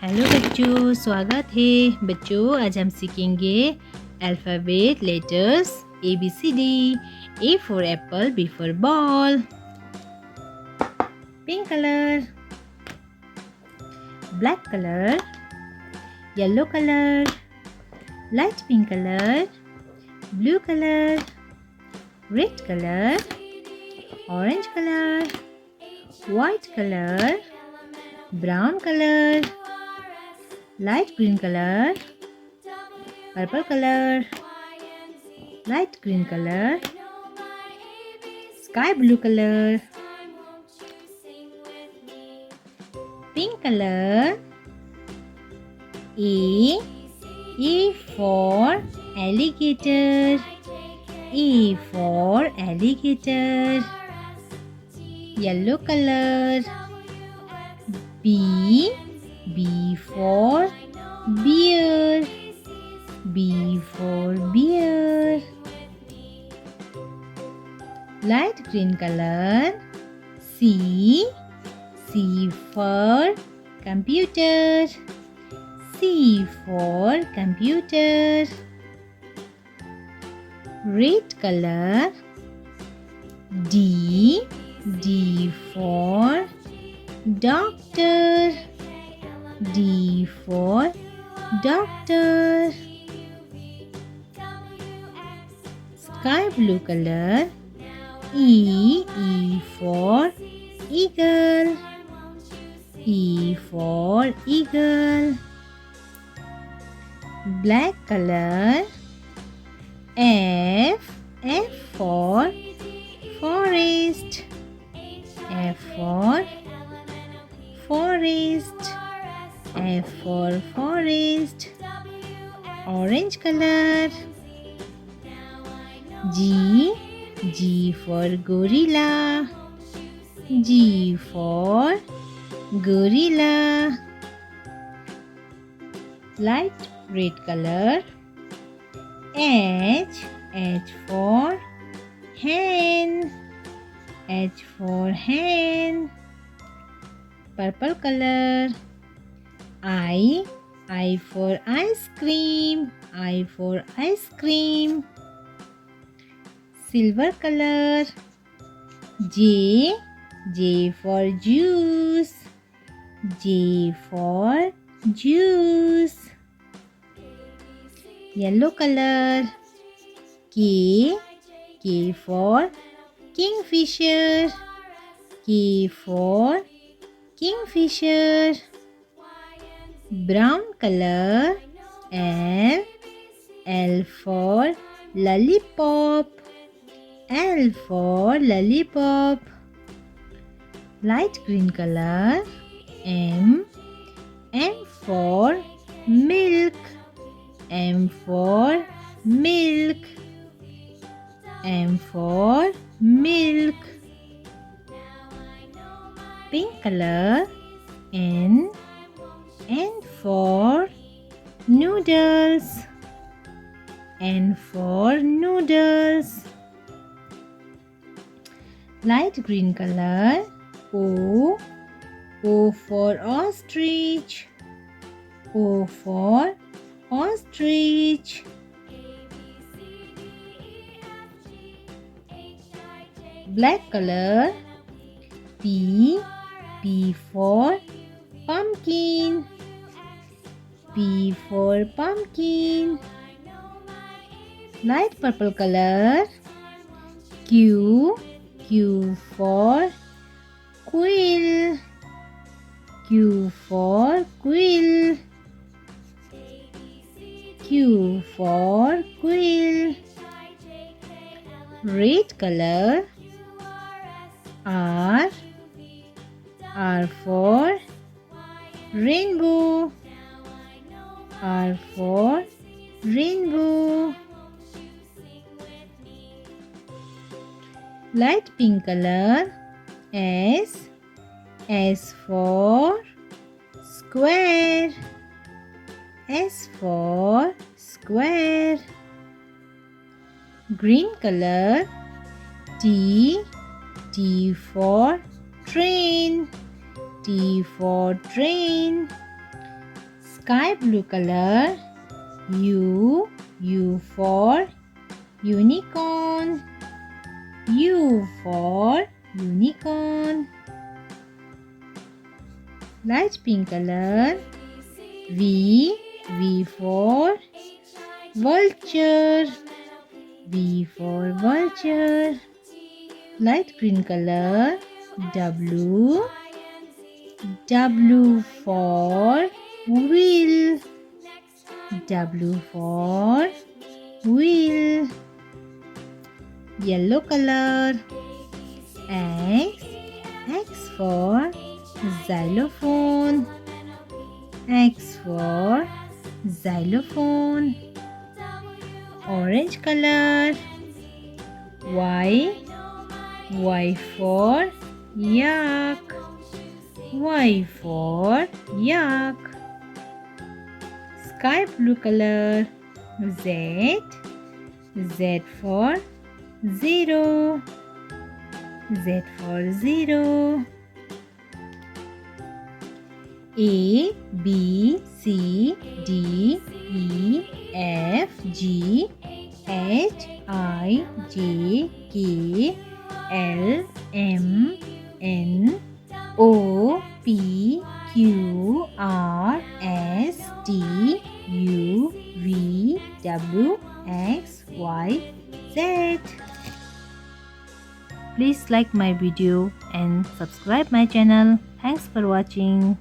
Hello बच्चों, स्वागत है बच्चों। आज हम सीखेंगे alphabet letters ABCD। A for apple, B for ball. Pink color, black color, yellow color, light pink color, blue color, red color, orange color, white color, brown color, light green color, purple color, light green color, sky blue color, pink color. A for alligator, A for alligator. Yellow color. B for bear, B for bear. Light green color. C for computer, C for computer. Red color. D for doctor, D for doctor. Sky blue color. E for eagle, E for eagle. Black color. F for forest, F for forest, F for forest. Orange color. G for gorilla, G for gorilla. Light red color. H for hen, H for hen. Purple color. I for ice cream, I for ice cream. Silver color. J for juice, J for juice. Yellow color. K for kingfisher, K for kingfisher. Brown color. L for lollipop, L for lollipop. Light green color. M for milk, M for milk, M for milk. Pink color. N for noodles, N for noodles. Light green color. O for ostrich, O for ostrich. Black color. P for pumpkin, P for pumpkin. Light purple color. Q for quill, Q for quill, Q for quill. Red color. R for rainbow, R for rainbow. Light pink color. S for square, S for square. Green color. T for train, T for train. Sky blue color. U for unicorn. U for unicorn. Light pink color. V for vulture. V for vulture. Light green color. W for wheel. W for wheel. Yellow color. X for xylophone. X for xylophone. Orange color. Y for yak. Y for yak. Sky blue color. Z for zero. Z for zero. A B C D E F G H I J K L M N O P Q R S T U V W X Y Z. Please like my video and subscribe my channel. Thanks for watching.